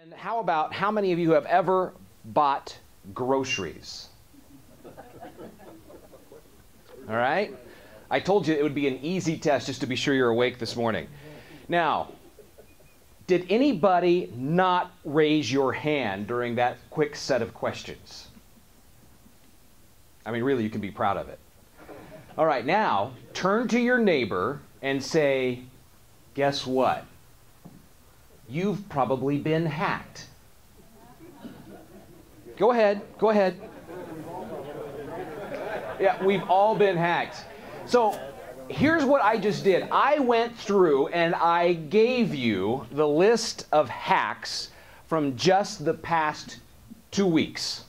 And how about how many of you have ever bought groceries? All right? I told you it would be an easy test just to be sure you're awake this morning. Now, did anybody not raise your hand during that quick set of questions? I mean, really, you can be proud of it. All right, now, turn to your neighbor and say, guess what? You've probably been hacked. Go ahead, go ahead. Yeah, we've all been hacked. So here's what I just did. I went through and I gave you the list of hacks from just the past 2 weeks.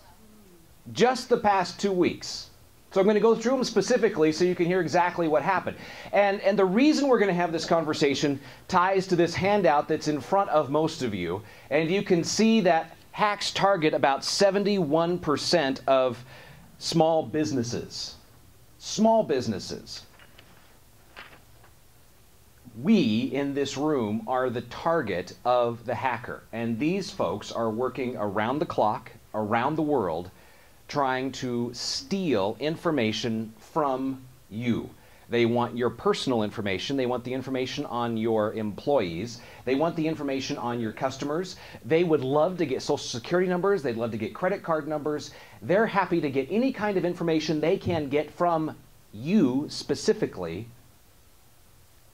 Just the past 2 weeks. So I'm going to go through them specifically so you can hear exactly what happened. And the reason we're going to have this conversation ties to this handout that's in front of most of you. And you can see that hacks target about 71% of small businesses. Small businesses. We in this room are the target of the hacker. And these folks are working around the clock, around the world, trying to steal information from you. They want your personal information. They want the information on your employees. They want the information on your customers. They would love to get social security numbers. They'd love to get credit card numbers. They're happy to get any kind of information they can get from you specifically,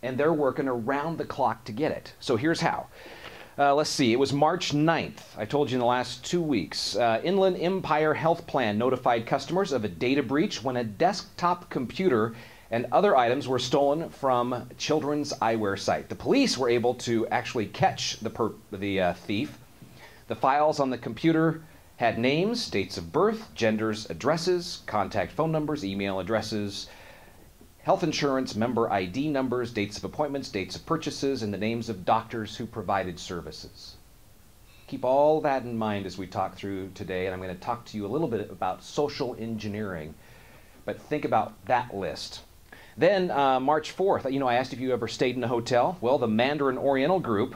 and they're working around the clock to get it. So here's how. Let's see, it was March 9th. I told you in the last 2 weeks. Inland Empire Health Plan notified customers of a data breach when a desktop computer and other items were stolen from children's eyewear site. The police were able to actually catch the thief. The files on the computer had names, dates of birth, genders, addresses, contact phone numbers, email addresses, health insurance, member ID numbers, dates of appointments, dates of purchases, and the names of doctors who provided services. Keep all that in mind as we talk through today, and I'm going to talk to you a little bit about social engineering, but think about that list. Then March 4th, I asked if you ever stayed in a hotel. Well, the Mandarin Oriental Group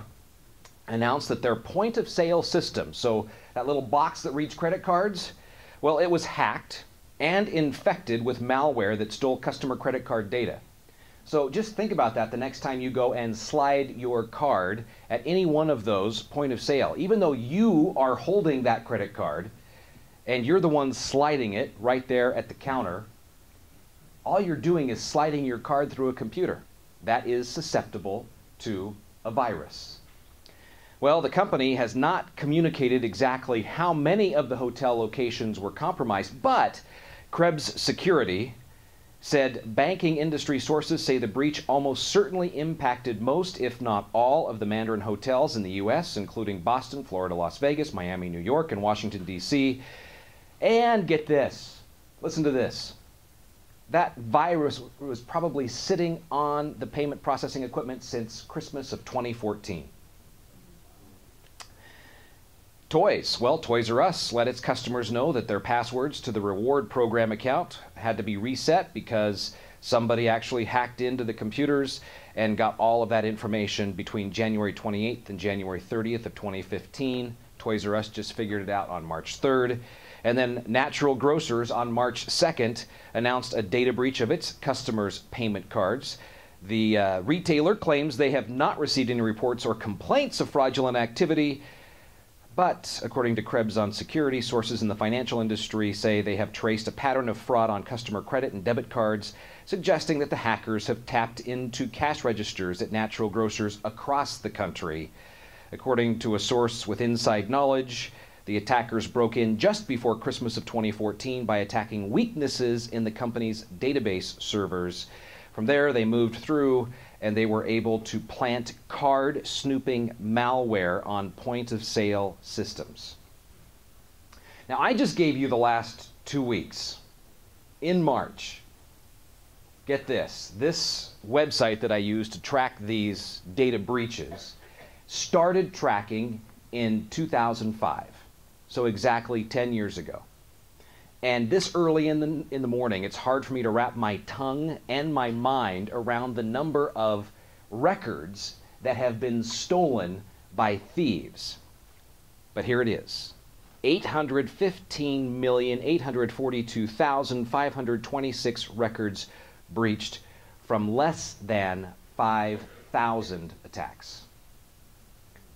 announced that their point of sale system, so that little box that reads credit cards, well, it was hacked and infected with malware that stole customer credit card data. So just think about that the next time you go and slide your card at any one of those point of sale. Even though you are holding that credit card and you're the one sliding it right there at the counter, all you're doing is sliding your card through a computer. That is susceptible to a virus. Well, the company has not communicated exactly how many of the hotel locations were compromised, but Krebs Security said banking industry sources say the breach almost certainly impacted most, if not all, of the Mandarin hotels in the U.S., including Boston, Florida, Las Vegas, Miami, New York, and Washington, D.C. And get this, listen to this. That virus was probably sitting on the payment processing equipment since Christmas of 2014. Toys. Well, Toys R Us let its customers know that their passwords to the reward program account had to be reset because somebody actually hacked into the computers and got all of that information between January 28th and January 30th of 2015. Toys R Us just figured it out on March 3rd. And then Natural Grocers on March 2nd announced a data breach of its customers' payment cards. The retailer claims they have not received any reports or complaints of fraudulent activity. But according to Krebs on Security, sources in the financial industry say they have traced a pattern of fraud on customer credit and debit cards, suggesting that the hackers have tapped into cash registers at Natural Grocers across the country. According to a source with inside knowledge, the attackers broke in just before Christmas of 2014 by attacking weaknesses in the company's database servers. From there, they moved through and they were able to plant card snooping malware on point-of-sale systems. Now, I just gave you the last 2 weeks. In March, get this, this website that I use to track these data breaches started tracking in 2005, so exactly 10 years ago. And this early in the morning, it's hard for me to wrap my tongue and my mind around the number of records that have been stolen by thieves. But here it is. 815,842,526 records breached from less than 5,000 attacks.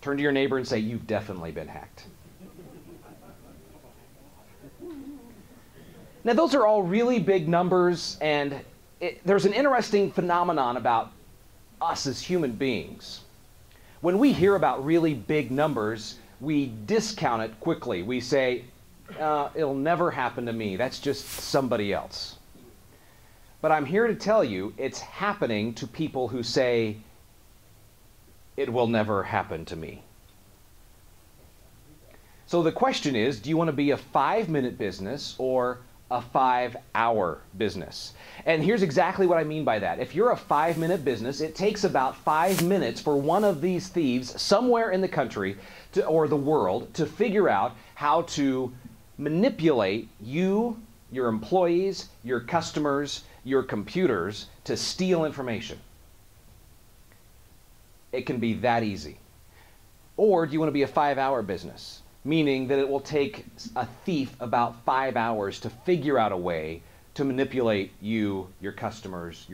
Turn to your neighbor and say, "You've definitely been hacked." Now, those are all really big numbers, and there's an interesting phenomenon about us as human beings. When we hear about really big numbers, we discount it quickly. We say, it'll never happen to me. That's just somebody else. But I'm here to tell you it's happening to people who say, it will never happen to me. So the question is, do you want to be a 5-minute business or a 5-hour business? And here's exactly what I mean by that. If you're a 5-minute business, it takes about 5 minutes for one of these thieves somewhere in the country or the world to figure out how to manipulate you, your employees, your customers, your computers to steal information. It can be that easy. Or do you want to be a 5-hour business? Meaning that it will take a thief about 5 hours to figure out a way to manipulate you, your customers,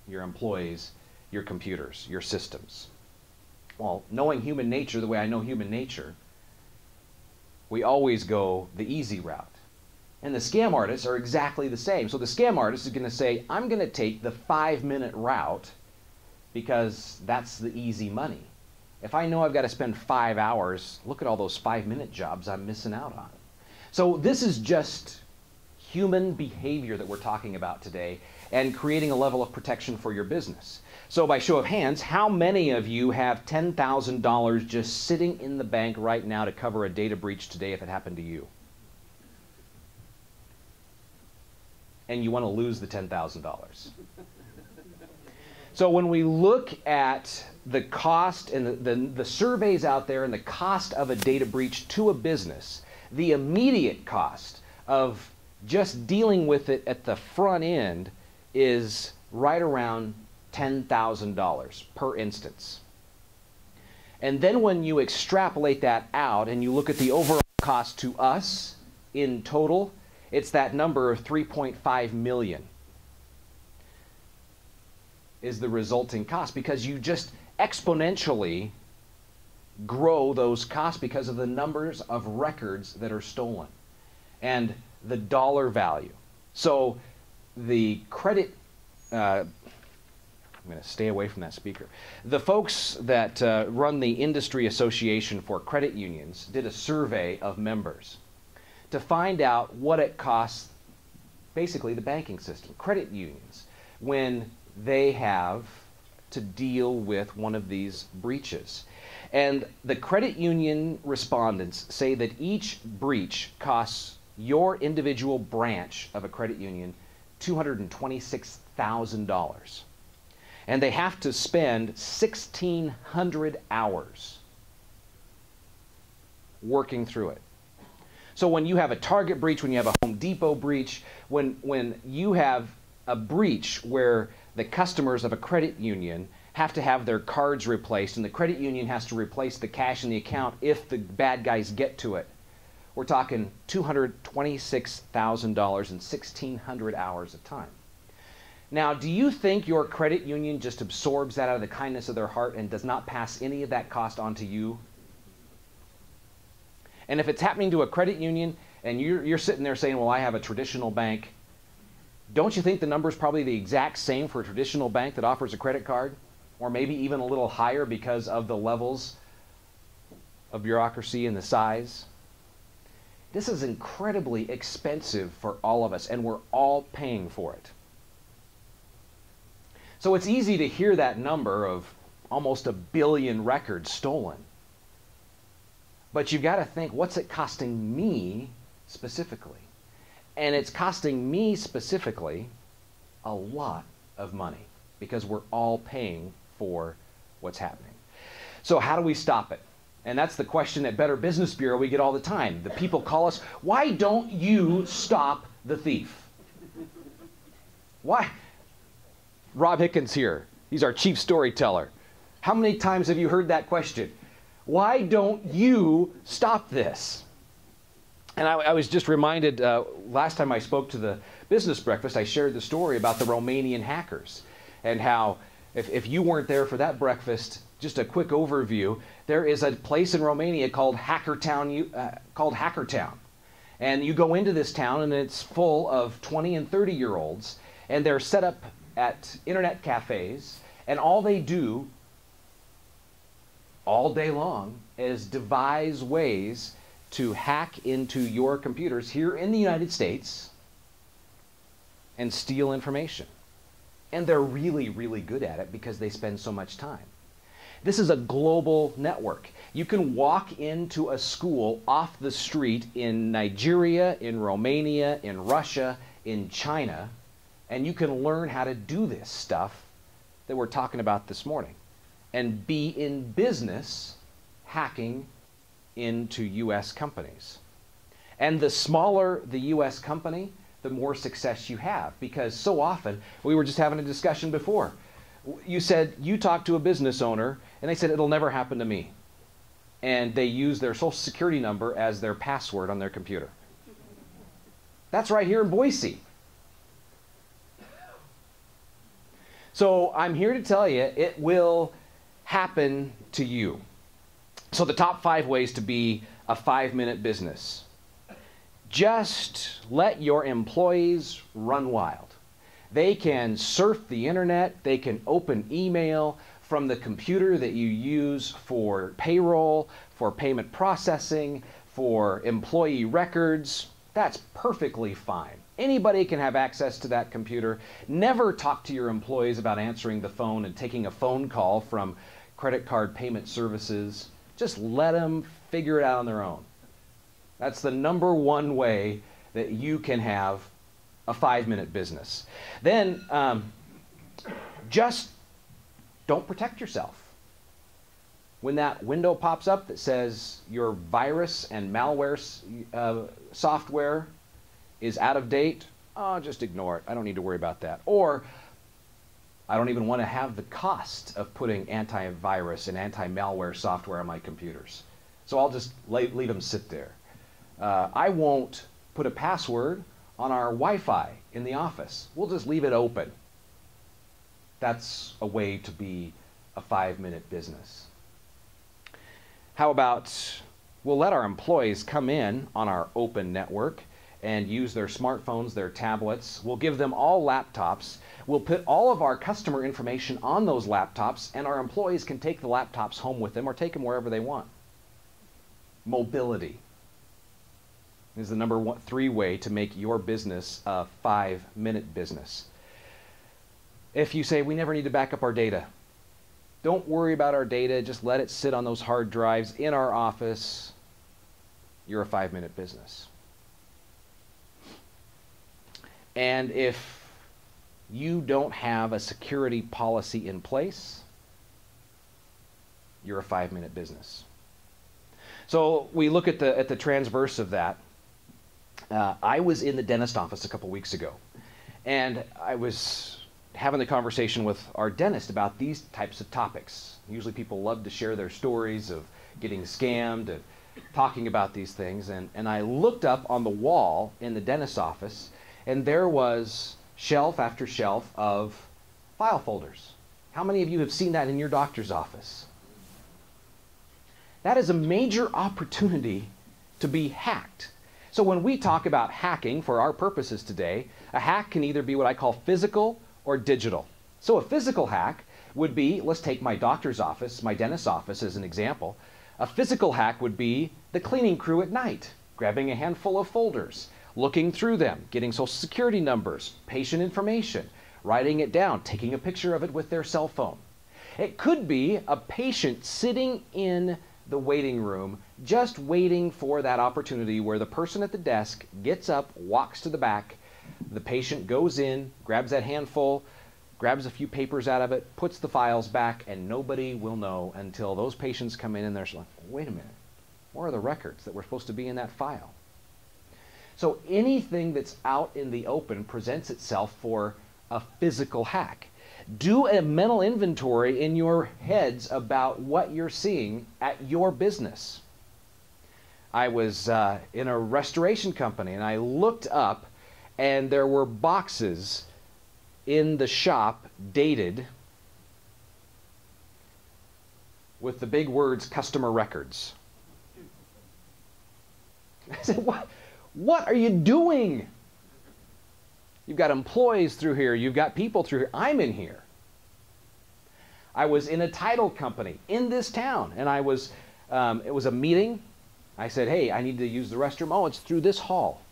your employees, your computers, your systems. Well, knowing human nature the way I know human nature, we always go the easy route. And the scam artists are exactly the same. So the scam artist is going to say, I'm going to take the 5-minute route because that's the easy money. If I know I've got to spend 5 hours, look at all those 5-minute jobs I'm missing out on. So this is just human behavior that we're talking about today and creating a level of protection for your business. So by show of hands, how many of you have $10,000 just sitting in the bank right now to cover a data breach today if it happened to you? And you want to lose the $10,000. So when we look at the cost and the surveys out there and the cost of a data breach to a business, the immediate cost of just dealing with it at the front end is right around $10,000 per instance. And then when you extrapolate that out and you look at the overall cost to us in total, it's that number of 3.5 million is the resulting cost, because you just exponentially grow those costs because of the numbers of records that are stolen and the dollar value. So the credit, I'm going to stay away from that speaker. The folks that run the Industry Association for Credit Unions did a survey of members to find out what it costs, basically the banking system, credit unions, when they have to deal with one of these breaches. And the credit union respondents say that each breach costs your individual branch of a credit union $226,000. And they have to spend 1,600 hours working through it. So when you have a Target breach, when you have a Home Depot breach, when you have a breach where the customers of a credit union have to have their cards replaced and the credit union has to replace the cash in the account if the bad guys get to it, we're talking $226,000 and 1,600 hours of time. Now, do you think your credit union just absorbs that out of the kindness of their heart and does not pass any of that cost on to you? And if it's happening to a credit union and you're sitting there saying, well, I have a traditional bank, don't you think the number is probably the exact same for a traditional bank that offers a credit card? Or maybe even a little higher because of the levels of bureaucracy and the size? This is incredibly expensive for all of us, and we're all paying for it. So it's easy to hear that number of almost 1 billion records stolen. But you've got to think, what's it costing me specifically? And it's costing me specifically a lot of money because we're all paying for what's happening. So how do we stop it? And that's the question at Better Business Bureau we get all the time. The people call us, why don't you stop the thief? Why? Rob Hickens here. He's our chief storyteller. How many times have you heard that question? Why don't you stop this? And I was just reminded, last time I spoke to the Business Breakfast, I shared the story about the Romanian hackers and how if you weren't there for that breakfast, just a quick overview, there is a place in Romania called Hackertown. And you go into this town and it's full of 20 and 30-year-olds, and they're set up at internet cafes, and all they do all day long is devise ways to hack into your computers here in the United States and steal information. And they're really, really good at it because they spend so much time. This is a global network. You can walk into a school off the street in Nigeria, in Romania, in Russia, in China, and you can learn how to do this stuff that we're talking about this morning and be in business hacking into U.S. companies. And the smaller the U.S. company, the more success you have, because so often, we were just having a discussion before, you said you talked to a business owner and they said it'll never happen to me, and they use their social security number as their password on their computer. That's right here in Boise. So I'm here to tell you it will happen to you. So the top 5 ways to be a 5-minute business. Just let your employees run wild. They can surf the internet, they can open email from the computer that you use for payroll, for payment processing, for employee records. That's perfectly fine. Anybody can have access to that computer. Never talk to your employees about answering the phone and taking a phone call from credit card payment services. Just let them figure it out on their own. That's the number 1 way that you can have a 5-minute business. Then just don't protect yourself. When that window pops up that says your virus and malware software is out of date, just ignore it. I don't need to worry about that. Or I don't even want to have the cost of putting antivirus and anti-malware software on my computers. So I'll just leave them sit there. I won't put a password on our Wi-Fi in the office. We'll just leave it open. That's a way to be a 5-minute business. How about we'll let our employees come in on our open network and use their smartphones, their tablets. We'll give them all laptops. We'll put all of our customer information on those laptops, and our employees can take the laptops home with them or take them wherever they want. Mobility is the number 3 way to make your business a 5-minute business. If you say, we never need to back up our data, don't worry about our data, just let it sit on those hard drives in our office, you're a 5-minute business. And if you don't have a security policy in place, you're a 5-minute business. So we look at the transverse of that. I was in the dentist office a couple weeks ago, and I was having the conversation with our dentist about these types of topics. Usually people love to share their stories of getting scammed and talking about these things. And I looked up on the wall in the dentist's office, and there was shelf after shelf of file folders. How many of you have seen that in your doctor's office? That is a major opportunity to be hacked. So when we talk about hacking for our purposes today, a hack can either be what I call physical or digital. So a physical hack would be, let's take my doctor's office, my dentist's office as an example. A physical hack would be the cleaning crew at night, grabbing a handful of folders, looking through them, getting social security numbers, patient information, writing it down, taking a picture of it with their cell phone. It could be a patient sitting in the waiting room, just waiting for that opportunity where the person at the desk gets up, walks to the back, the patient goes in, grabs that handful, grabs a few papers out of it, puts the files back, and nobody will know until those patients come in and they're like, wait a minute, where are the records that were supposed to be in that file? So anything that's out in the open presents itself for a physical hack. Do a mental inventory in your heads about what you're seeing at your business. I was in a restoration company, and I looked up, and there were boxes in the shop dated with the big words customer records. I said, what are you doing? You've got employees through here. You've got people through here. I'm in here. I was in a title company in this town, and it was a meeting. I said, hey, I need to use the restroom. Oh, it's through this hall.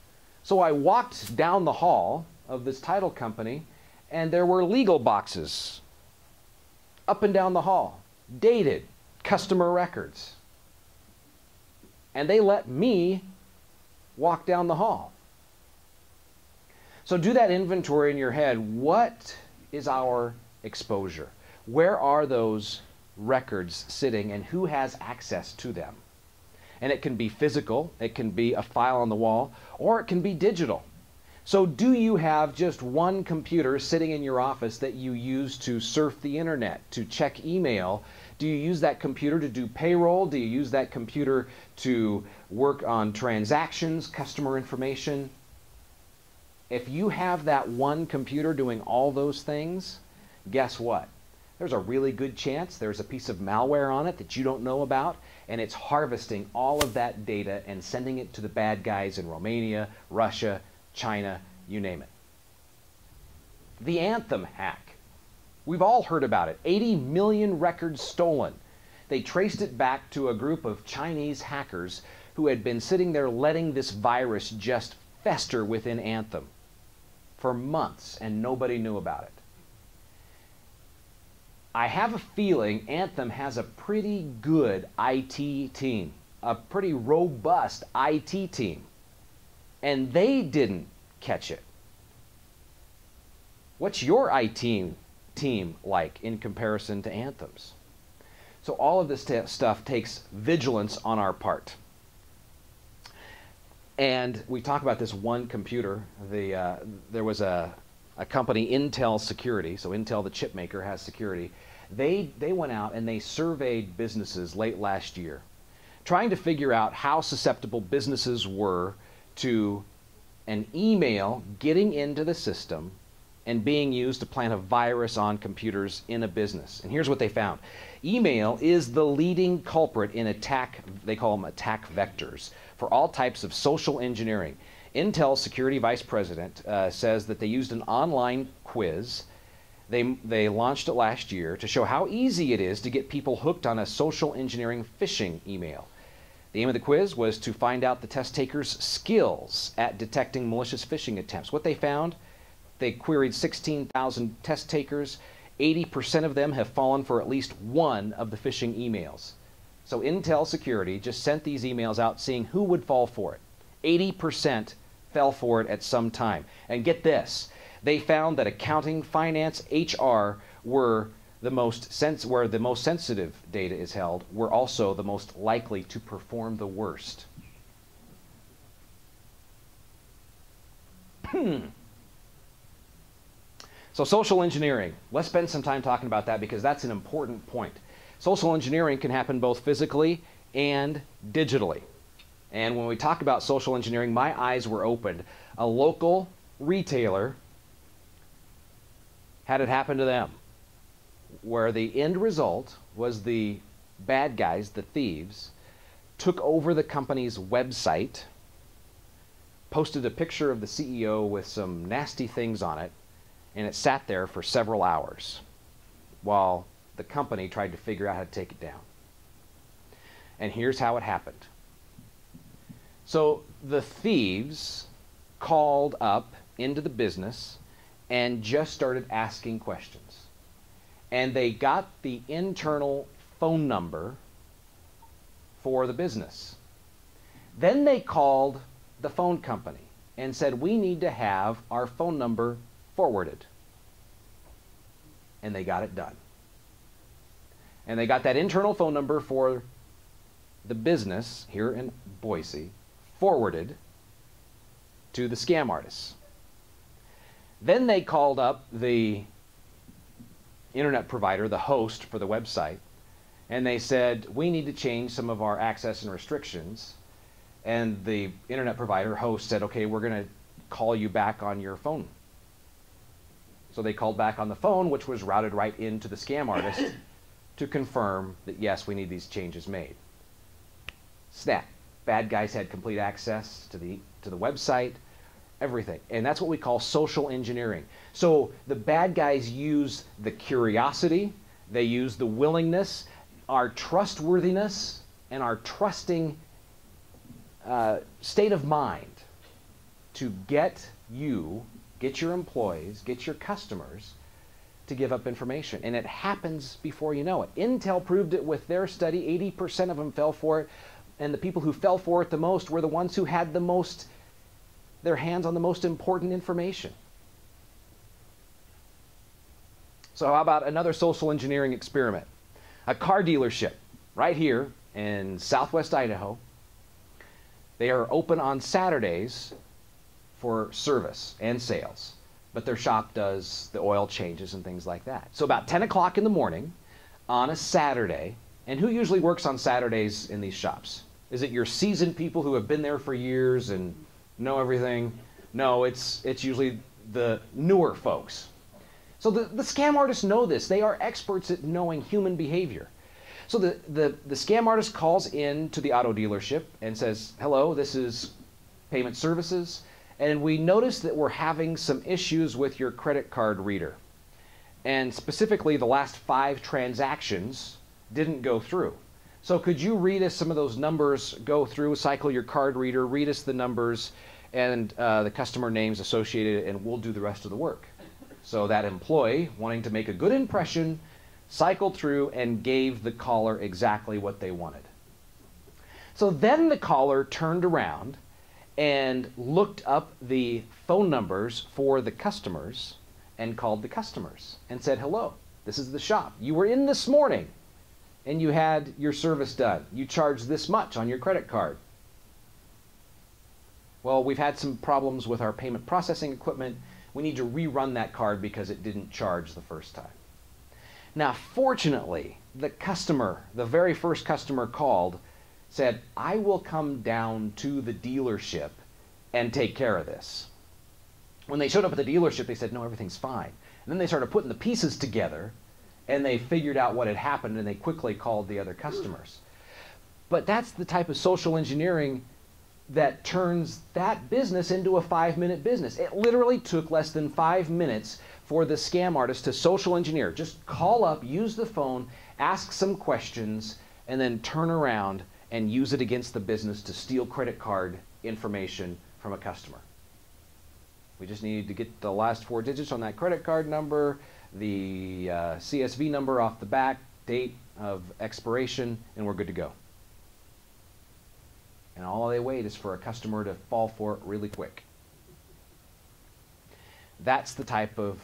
So I walked down the hall of this title company, and there were legal boxes up and down the hall, dated, customer records. And they let me walk down the hall. So do that inventory in your head. What is our exposure? Where are those records sitting, and who has access to them? And it can be physical, it can be a file on the wall, or it can be digital. So do you have just one computer sitting in your office that you use to surf the internet, to check email? Do you use that computer to do payroll? Do you use that computer to work on transactions, customer information? If you have that one computer doing all those things, guess what? There's a really good chance there's a piece of malware on it that you don't know about, and it's harvesting all of that data and sending it to the bad guys in Romania, Russia, China, you name it. The Anthem hack. We've all heard about it. 80 million records stolen. They traced it back to a group of Chinese hackers who had been sitting there letting this virus just fester within Anthem for months, and nobody knew about it. I have a feeling Anthem has a pretty good IT team, a pretty robust IT team, and they didn't catch it. What's your IT team like in comparison to Anthem's? So all of this stuff takes vigilance on our part. And we talk about this one computer. There was a company, Intel Security, so Intel, the chip maker, has security. They went out and they surveyed businesses late last year, trying to figure out how susceptible businesses were to an email getting into the system and being used to plant a virus on computers in a business. And here's what they found. Email is the leading culprit in attack, they call them attack vectors, for all types of social engineering. Intel Security Vice President says that they used an online quiz. They launched it last year to show how easy it is to get people hooked on a social engineering phishing email. The aim of the quiz was to find out the test takers' skills at detecting malicious phishing attempts. What they found, they queried 16,000 test takers. 80% of them have fallen for at least one of the phishing emails. So Intel Security just sent these emails out seeing who would fall for it. 80% fell for it at some time. And get this, they found that accounting, finance, HR were where the most sensitive data is held, were also the most likely to perform the worst. So social engineering, let's spend some time talking about that because that's an important point. Social engineering can happen both physically and digitally. And when we talk about social engineering, my eyes were opened. A local retailer had it happen to them, where the end result was the bad guys, the thieves, took over the company's website, posted a picture of the CEO with some nasty things on it, and it sat there for several hours while the company tried to figure out how to take it down. And here's how it happened. So the thieves called up into the business and just started asking questions. And they got the internal phone number for the business. Then they called the phone company and said, we need to have our phone number forwarded. And they got it done. And they got that internal phone number for the business here in Boise forwarded to the scam artists. Then they called up the internet provider, the host for the website, and they said, we need to change some of our access and restrictions. And the internet provider host said, okay, we're going to call you back on your phone. So they called back on the phone, which was routed right into the scam artist to confirm that, yes, we need these changes made. Snap. Bad guys had complete access to the website, everything. And that's what we call social engineering. So the bad guys use the curiosity, they use the willingness, our trustworthiness, and our trusting state of mind to get your employees, get your customers to give up information. And it happens before you know it. Intel proved it with their study. 80% of them fell for it. And the people who fell for it the most were the ones who had their hands on the most important information. So how about another social engineering experiment? A car dealership right here in southwest Idaho. They are open on Saturdays for service and sales, but their shop does the oil changes and things like that. So about 10 o'clock in the morning on a Saturday, and who usually works on Saturdays in these shops? Is it your seasoned people who have been there for years and know everything? No, it's usually the newer folks. So the scam artists know this. They are experts at knowing human behavior. So the scam artist calls in to the auto dealership and says, hello, this is Payment Services, and we noticed that we're having some issues with your credit card reader. And specifically, the last 5 transactions didn't go through. So could you read us some of those numbers, go through, cycle your card reader, read us the numbers and the customer names associated, and we'll do the rest of the work. So that employee, wanting to make a good impression, cycled through and gave the caller exactly what they wanted. So then the caller turned around and looked up the phone numbers for the customers and called the customers and said, hello, this is the shop. You were in this morning and you had your service done. You charged this much on your credit card. Well, we've had some problems with our payment processing equipment. We need to rerun that card because it didn't charge the first time. Now, fortunately, the customer, the very first customer called, said, I will come down to the dealership and take care of this. When they showed up at the dealership, they said, no, everything's fine. And then they started putting the pieces together, and they figured out what had happened, and they quickly called the other customers. But that's the type of social engineering that turns that business into a 5-minute business. It literally took less than 5 minutes for the scam artist to social engineer. Just call up, use the phone, ask some questions, and then turn around and use it against the business to steal credit card information from a customer. We just need to get the last 4 digits on that credit card number, the CSV number off the back, date of expiration, and we're good to go. And all they wait is for a customer to fall for it really quick. That's the type of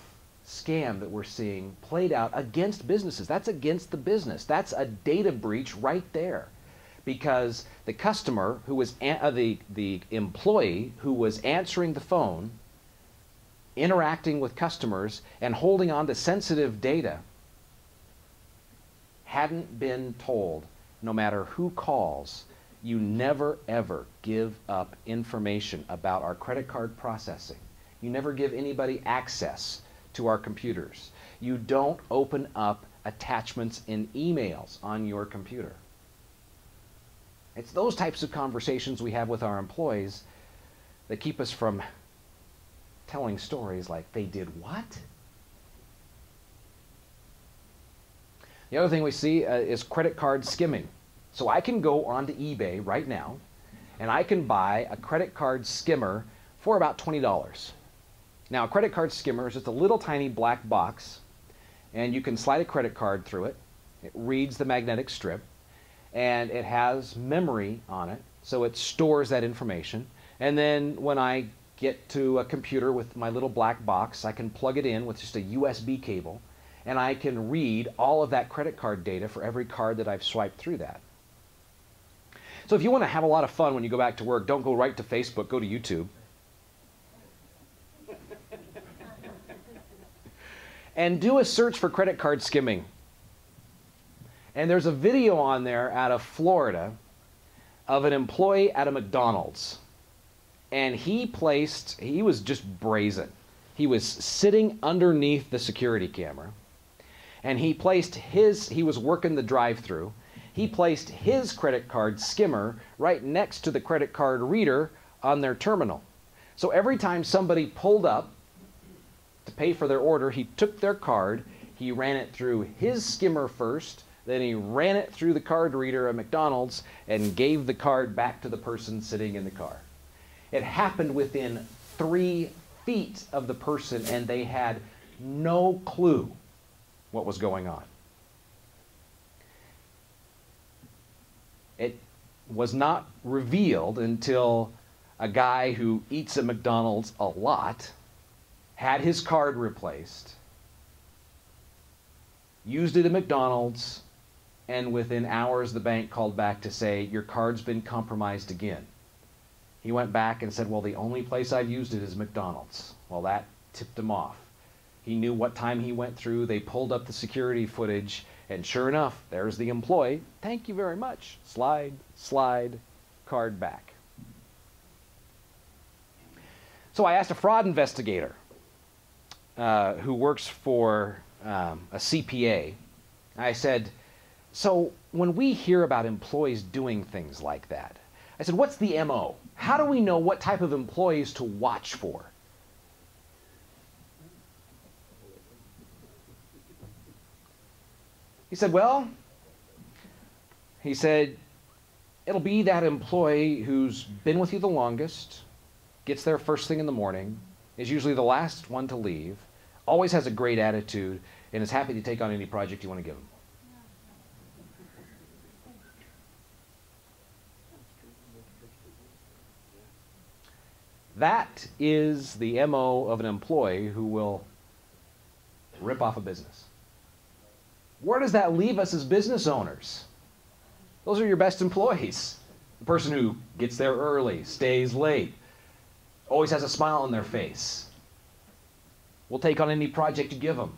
scam that we're seeing played out against businesses. That's against the business. That's a data breach right there. Because the customer, who was the employee who was answering the phone, interacting with customers, and holding on to sensitive data, hadn't been told, no matter who calls, you never ever give up information about our credit card processing. You never give anybody access to our computers. You don't open up attachments in emails on your computer. It's those types of conversations we have with our employees that keep us from telling stories like, they did what? The other thing we see is credit card skimming. So I can go onto eBay right now and I can buy a credit card skimmer for about $20. Now, a credit card skimmer is just a little tiny black box, and you can slide a credit card through it. It reads the magnetic strip, and it has memory on it, so it stores that information. And then when I get to a computer with my little black box, I can plug it in with just a USB cable, and I can read all of that credit card data for every card that I've swiped through that. So if you want to have a lot of fun when you go back to work, don't go right to Facebook, go to YouTube. and do a search for credit card skimming. And there's a video on there out of Florida of an employee at a McDonald's. And he was just brazen. He was sitting underneath the security camera. And he was working the drive-thru. He placed his credit card skimmer right next to the credit card reader on their terminal. So every time somebody pulled up to pay for their order, he took their card, he ran it through his skimmer first, then he ran it through the card reader at McDonald's and gave the card back to the person sitting in the car. It happened within 3 feet of the person, and they had no clue what was going on. It was not revealed until a guy who eats at McDonald's a lot had his card replaced, used it at McDonald's, and within hours the bank called back to say, your card's been compromised again. He went back and said, well, the only place I've used it is McDonald's. Well, that tipped him off. He knew what time he went through. They pulled up the security footage, and sure enough, there's the employee. Thank you very much. Slide, slide, card back. So I asked a fraud investigator who works for a CPA. I said, so when we hear about employees doing things like that, I said, what's the MO? How do we know what type of employees to watch for? He said, well, it'll be that employee who's been with you the longest, gets there first thing in the morning, is usually the last one to leave, always has a great attitude, and is happy to take on any project you want to give them. That is the MO of an employee who will rip off a business. Where does that leave us as business owners? Those are your best employees. The person who gets there early, stays late, always has a smile on their face, will take on any project you give them.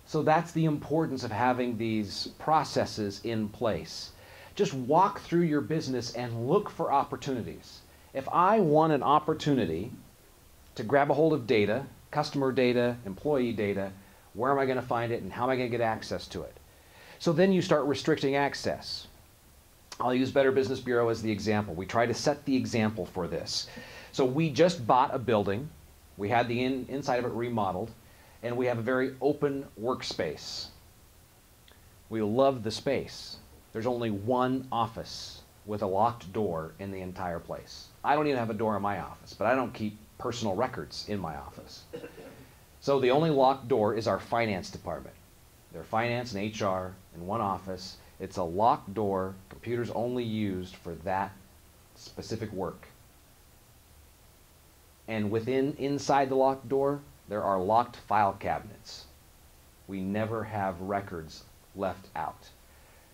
So that's the importance of having these processes in place. Just walk through your business and look for opportunities. If I want an opportunity to grab a hold of data, customer data, employee data, where am I going to find it and how am I going to get access to it? So then you start restricting access. I'll use Better Business Bureau as the example. We try to set the example for this. So we just bought a building. We had the inside of it remodeled, and we have a very open workspace. We love the space. There's only one office with a locked door in the entire place. I don't even have a door in my office, but I don't keep personal records in my office. So the only locked door is our finance department. There's finance and HR in one office. It's a locked door, computers only used for that specific work. And inside the locked door, there are locked file cabinets. We never have records left out.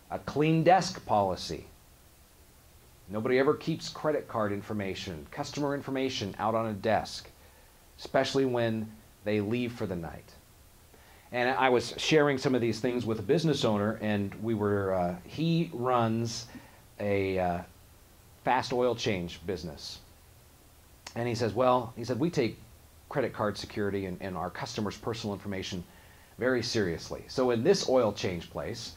A clean desk policy. Nobody ever keeps credit card information, customer information out on a desk, especially when they leave for the night. And I was sharing some of these things with a business owner, and he runs a fast oil change business. And he says, we take credit card security and our customers' personal information very seriously. So in this oil change place,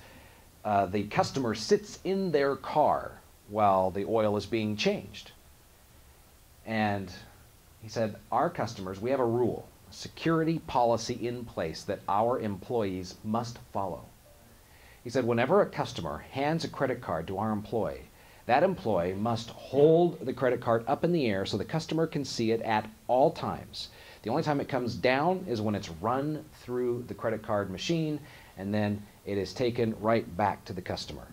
the customer sits in their car while the oil is being changed. And he said, our customers, we have a rule, a security policy in place that our employees must follow. He said, whenever a customer hands a credit card to our employee, that employee must hold the credit card up in the air so the customer can see it at all times. The only time it comes down is when it's run through the credit card machine, and then it is taken right back to the customer.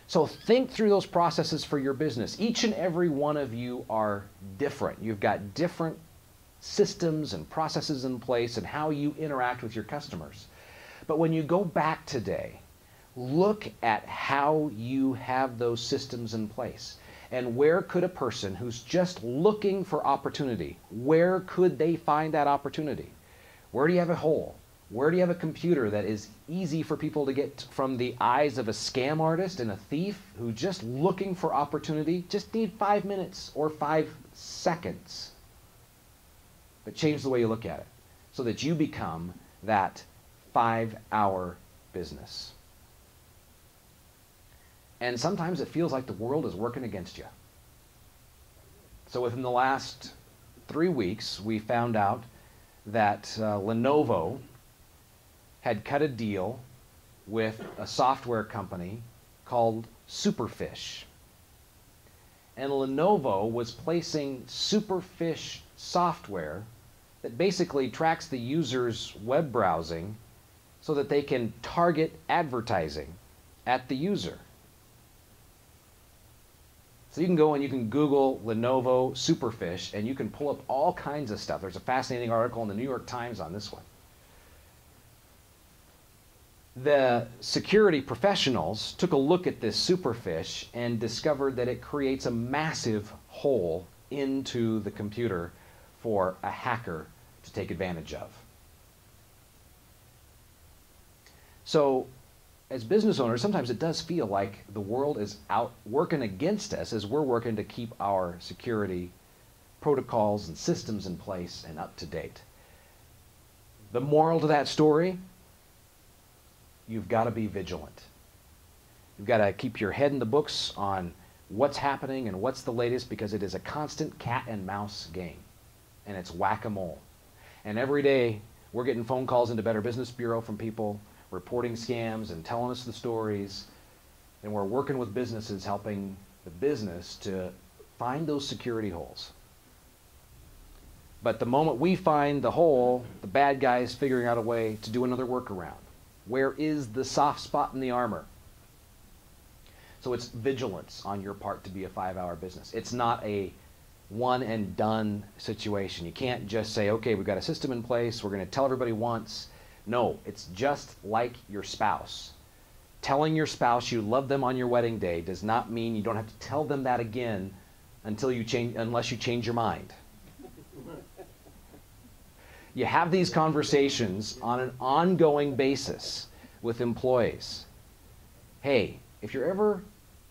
So think through those processes for your business. Each and every one of you are different. You've got different systems and processes in place and how you interact with your customers. But when you go back today, look at how you have those systems in place. And where could a person who's just looking for opportunity, where could they find that opportunity? Where do you have a hole? Where do you have a computer that is easy for people to get from the eyes of a scam artist and a thief who just looking for opportunity, just need 5 minutes or 5 seconds? But change the way you look at it so that you become that 5-hour business. And sometimes it feels like the world is working against you. So within the last 3 weeks, we found out that Lenovo had cut a deal with a software company called Superfish. And Lenovo was placing Superfish software that basically tracks the user's web browsing so that they can target advertising at the user. So you can go and you can Google Lenovo Superfish and you can pull up all kinds of stuff. There's a fascinating article in the New York Times on this one. The security professionals took a look at this Superfish and discovered that it creates a massive hole into the computer for a hacker to take advantage of. So as business owners, sometimes it does feel like the world is out working against us as we're working to keep our security protocols and systems in place and up to date. The moral to that story, you've got to be vigilant. You've got to keep your head in the books on what's happening and what's the latest, because it is a constant cat and mouse game, and it's whack-a-mole. And every day we're getting phone calls into Better Business Bureau from people reporting scams and telling us the stories, and we're working with businesses, helping the business to find those security holes. But the moment we find the hole, the bad guy's figuring out a way to do another workaround. Where is the soft spot in the armor? So it's vigilance on your part to be a 5-hour business. It's not a one and done situation. You can't just say, okay, we've got a system in place, we're going to tell everybody once. No, it's just like your spouse. Telling your spouse you love them on your wedding day does not mean you don't have to tell them that again until you change, unless you change your mind. You have these conversations on an ongoing basis with employees. Hey, if you're ever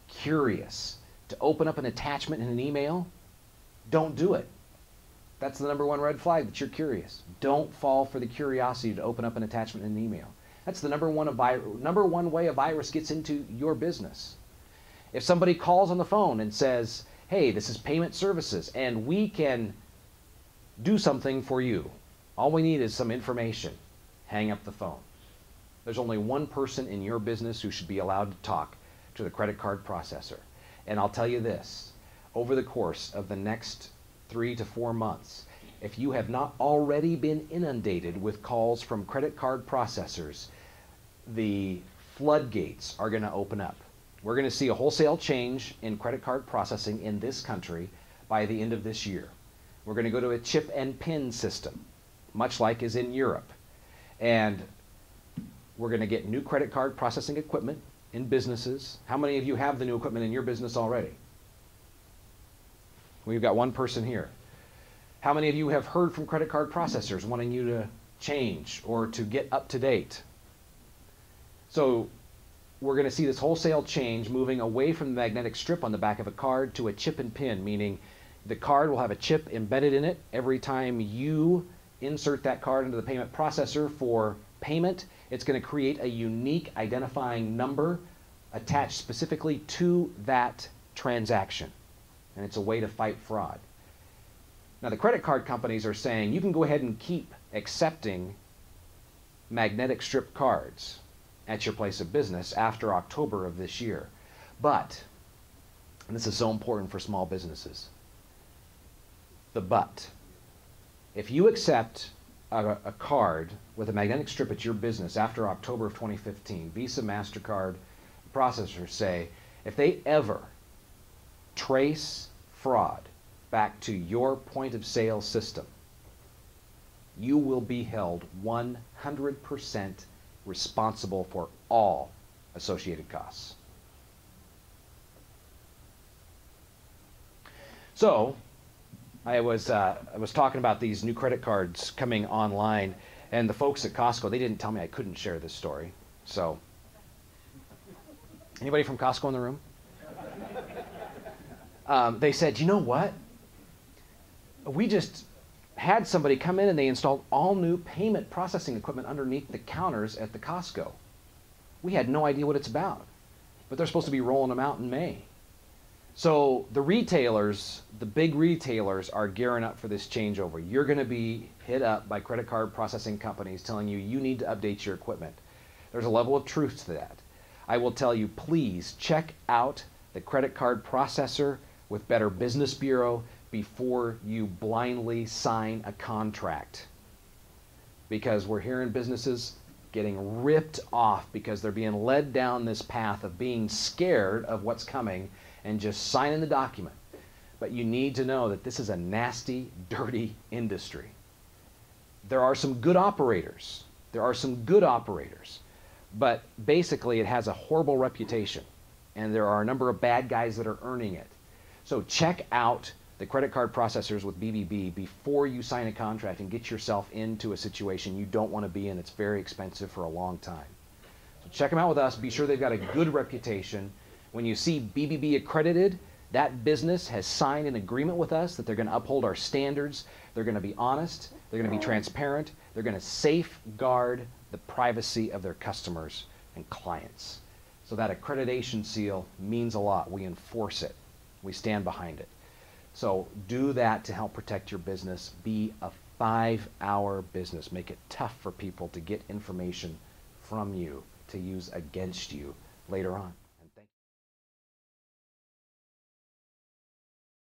curious to open up an attachment in an email, don't do it. That's the #1 red flag, that you're curious. Don't fall for the curiosity to open up an attachment in an email. That's the number one way a virus gets into your business. If somebody calls on the phone and says, hey, this is payment services and we can do something for you, all we need is some information, hang up the phone. There's only one person in your business who should be allowed to talk to the credit card processor. And I'll tell you this, over the course of the next 3 to 4 months, if you have not already been inundated with calls from credit card processors, the floodgates are going to open up. We're going to see a wholesale change in credit card processing in this country by the end of this year. We're going to go to a chip and pin system, much like is in Europe. And we're going to get new credit card processing equipment in businesses. How many of you have the new equipment in your business already? We've got one person here. How many of you have heard from credit card processors wanting you to change or to get up to date? So we're going to see this wholesale change moving away from the magnetic strip on the back of a card to a chip and pin, meaning the card will have a chip embedded in it. Every time you insert that card into the payment processor for payment, it's going to create a unique identifying number attached specifically to that transaction. And it's a way to fight fraud. Now the credit card companies are saying you can go ahead and keep accepting magnetic strip cards at your place of business after October of this year. But, and this is so important for small businesses, the but. If you accept a card with a magnetic strip at your business after October of 2015, Visa, MasterCard processors say, if they ever trace fraud back to your point of sale system, you will be held 100% responsible for all associated costs. So I was talking about these new credit cards coming online, And the folks at Costco, they didn't tell me I couldn't share this story. So, anybody from Costco in the room? They said, you know what? We just had somebody come in and they installed all new payment processing equipment underneath the counters at the Costco. We had no idea what it's about, but they're supposed to be rolling them out in May. So the retailers, the big retailers, are gearing up for this changeover. You're going to be hit up by credit card processing companies telling you you need to update your equipment. There's a level of truth to that. I will tell you, please check out the credit card processor with Better Business Bureau before you blindly sign a contract. Because we're hearing businesses getting ripped off because they're being led down this path of being scared of what's coming and just signing the document. But you need to know that this is a nasty, dirty industry. There are some good operators. There are some good operators. But basically it has a horrible reputation. And there are a number of bad guys that are earning it. So check out the credit card processors with BBB before you sign a contract and get yourself into a situation you don't want to be in. It's very expensive for a long time. So check them out with us. Be sure they've got a good reputation. When you see BBB accredited, that business has signed an agreement with us that they're going to uphold our standards. They're going to be honest. They're going to be transparent. They're going to safeguard the privacy of their customers and clients. So that accreditation seal means a lot. We enforce it. We stand behind it. So do that to help protect your business. Be a 5-hour business. Make it tough for people to get information from you to use against you later on.